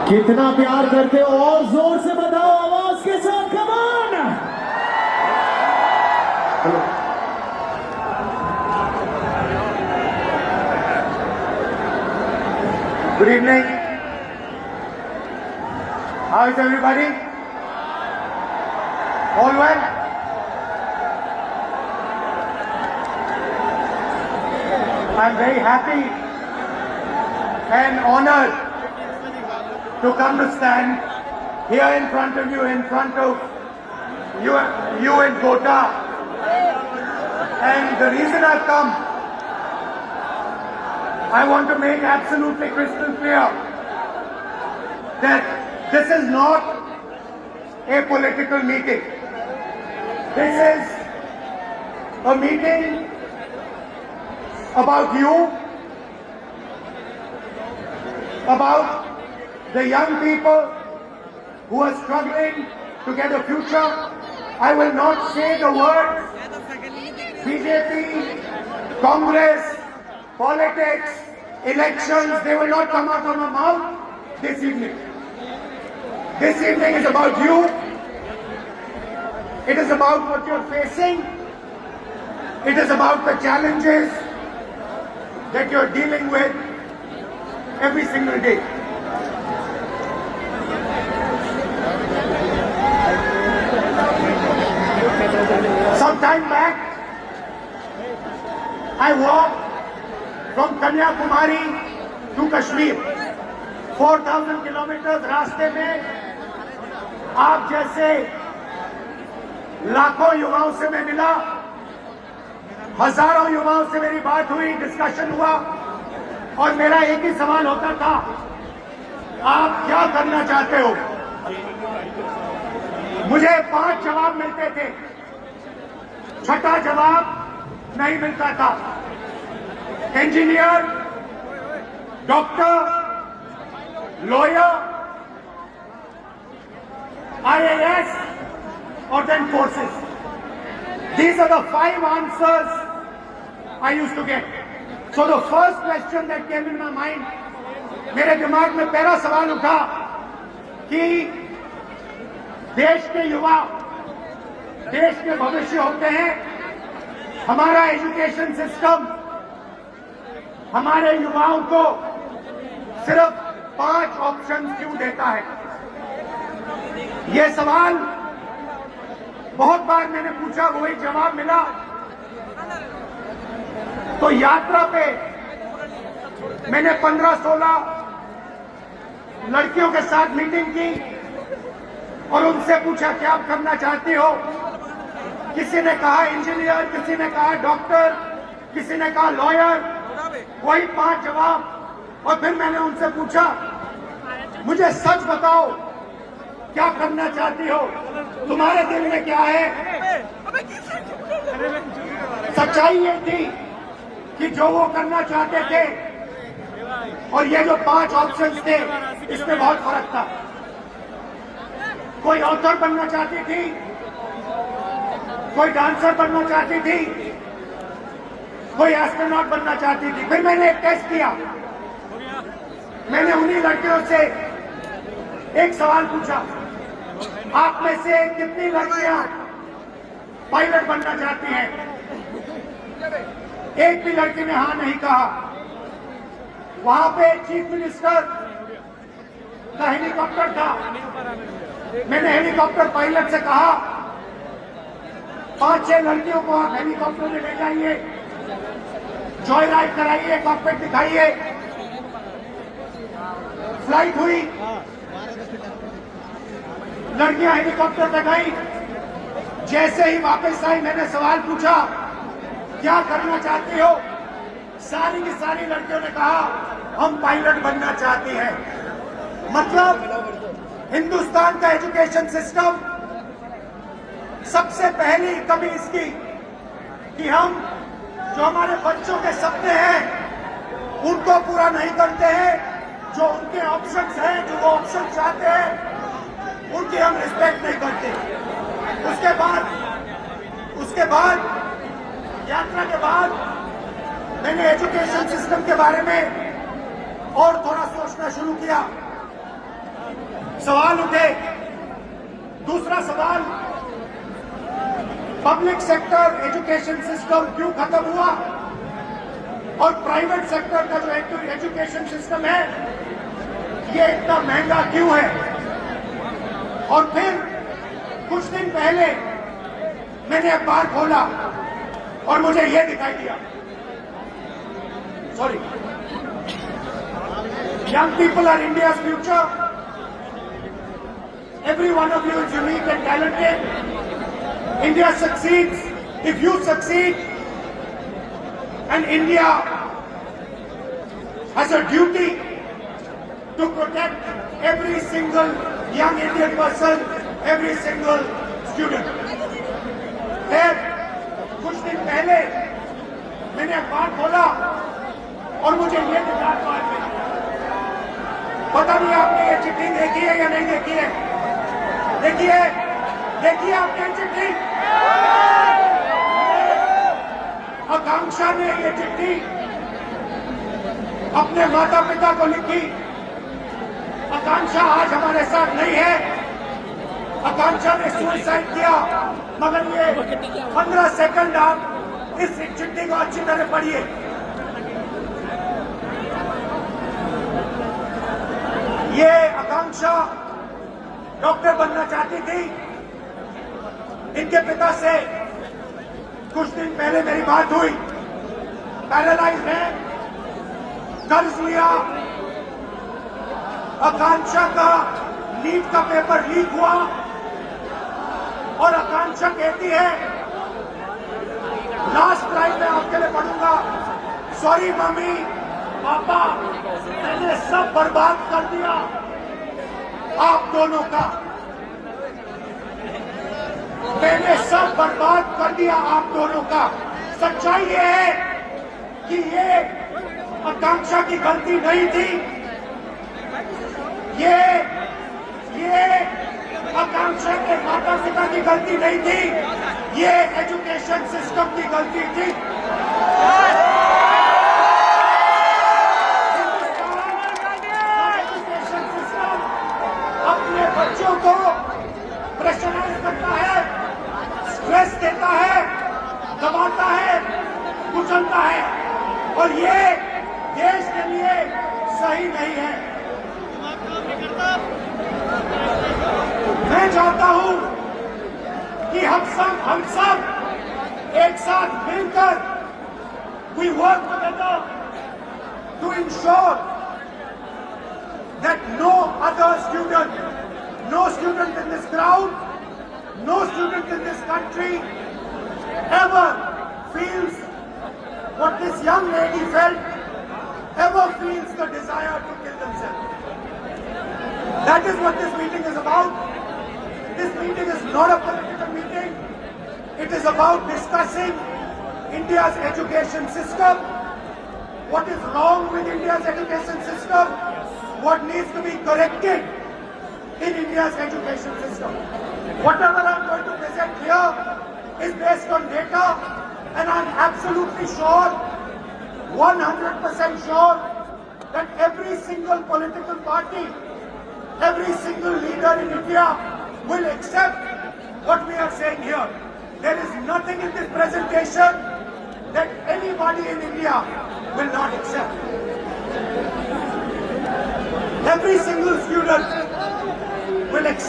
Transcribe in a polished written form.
कितना प्यार करते हो और जोर से बताओ आवाज के साथ, come on. Hello, Good evening. How is everybody? All well? I'm very happy and honored to come to stand here in front of you, in front of you in Kota. And the reason I've come, I want to make absolutely crystal clear that this is not a political meeting. This is a meeting about you, about the young people who are struggling to get a future. I will not say the words BJP, Congress, politics, elections. They will not come out of my mouth this evening. This evening is about you. It is about what you're facing. It is about the challenges that you're dealing with every single day. Some time back, I walked from Kanyakumari to Kashmir. 4,000 kilometers रास्ते में आप जैसे लाखों युवाओं से मैं मिला, हजारों युवाओं से मेरी बात हुई, डिस्कशन हुआ, और मेरा एक ही सवाल होता था, आप क्या करना चाहते हो? मुझे 5 जवाब मिलते थे, छठा जवाब नहीं मिलता था। Engineer, doctor, lawyer, IAS, or then forces. These are the 5 answers I used to get. So the first question that came in my mind, मेरे दिमाग में पहला सवाल उठा कि देश के युवा देश के भविष्य होते हैं। हमारा एजुकेशन सिस्टम हमारे युवाओं को सिर्फ 5 ऑप्शन क्यों देता है? ये सवाल बहुत बार मैंने पूछा, वही जवाब मिला। तो यात्रा पे मैंने 15-16 लड़कियों के साथ मीटिंग की और उनसे पूछा क्या आप करना चाहती हो? किसी ने कहा इंजीनियर, किसी ने कहा डॉक्टर, किसी ने कहा लॉयर, वही 5 जवाब। और फिर मैंने उनसे पूछा, मुझे सच बताओ क्या करना चाहती हो? तुम्हारे दिल में क्या है? सच्चाई ये थी कि जो वो करना चाहते थे और ये जो 5 ऑप्शंस थे, इसमें बहुत फर्क था। कोई ऑथर बनना चाहती थी, कोई डांसर बनना चाहती थी, कोई एस्ट्रोनॉट बनना चाहती थी। फिर मैंने एक टेस्ट किया, मैंने उन्हीं लड़कियों से एक सवाल पूछा, आप में से कितनी लड़कियां पायलट बनना चाहती हैं? एक भी लड़की ने हाँ नहीं कहा। वहां पे चीफ मिनिस्टर का हेलीकॉप्टर था, मैंने हेलीकॉप्टर पायलट से कहा 5-6 लड़कियों को आप हेलीकॉप्टर में ले जाइए, जॉय राइड कराइए, कॉकपिट दिखाइए। फ्लाइट हुई, लड़कियां हेलीकॉप्टर पे गई। जैसे ही वापस आई, मैंने सवाल पूछा क्या करना चाहती हो? सारी की सारी लड़कियों ने कहा हम पायलट बनना चाहती हैं। मतलब हिंदुस्तान का एजुकेशन सिस्टम सबसे पहली कमी इसकी कि हम जो हमारे बच्चों के सपने हैं उनको पूरा नहीं करते हैं। जो उनके ऑप्शंस हैं, जो वो ऑप्शन चाहते हैं, उनकी हम रिस्पेक्ट नहीं करते। उसके बाद यात्रा के बाद मैंने एजुकेशन सिस्टम के बारे में और थोड़ा सोचना शुरू किया सवाल उठे। दूसरा सवाल, पब्लिक सेक्टर एजुकेशन सिस्टम क्यों खत्म हुआ और प्राइवेट सेक्टर का जो एजुकेशन सिस्टम है ये इतना महंगा क्यों है। और फिर कुछ दिन पहले मैंने अखबार खोला और मुझे यह दिखाई दिया, sorry, young people are India's future. Every one of you is unique and talented. India succeeds if you succeed, and India has a duty to protect every single young Indian person, every single student. फिर कुछ दिन पहले मैंने अखबार खोला और मुझे ये दिखा अखबार में, पता नहीं आपने ये चिट्ठी देखी है या नहीं देखी है। देखिए आपने चिट्ठी, आकांक्षा ने ये चिट्ठी अपने माता पिता को लिखी। आकांक्षा आज हमारे साथ नहीं है। आकांक्षा ने सुसाइड किया, मगर ये 15 सेकंड आप इस चिट्ठी को अच्छी तरह पढ़िए। ये आकांक्षा डॉक्टर बनना चाहती थी। इनके पिता से कुछ दिन पहले मेरी बात हुई। पैरालाइज है, कर्ज लिया। आकांक्षा का नीट का पेपर लीक हुआ और आकांक्षा कहती है, लास्ट लाइन में आपके लिए पढ़ूंगा, सॉरी मम्मी पापा, मैंने सब बर्बाद कर दिया आप दोनों का, मैंने सब बर्बाद कर दिया आप दोनों का। सच्चाई ये है कि ये आकांक्षा की गलती नहीं थी, ये आकांक्षा के माता पिता की गलती नहीं थी, ये एजुकेशन सिस्टम की गलती थी। एजुकेशन सिस्टम अपने बच्चों को प्रेशराइज करता है, स्ट्रेस देता है, दबाता है, कुचलता है, और ये देश के लिए सही नहीं है। मैं चाहता हूं कि हम सब एक साथ मिलकर we work together to ensure that no other student, no student in this crowd, no student in this country ever feels what this young lady felt, ever feels the desire to kill themselves. That is what this meeting is about. This meeting is not a political meeting. It is about discussing India's education system, what is wrong with India's education system, what needs to be corrected in India's education system. Whatever I'm going to present here is based on data, and I'm absolutely sure, 100% sure, that every single political party, every single leader in India will accept what we are saying here. There is nothing in this presentation that anybody in India will not accept. Every single student will accept.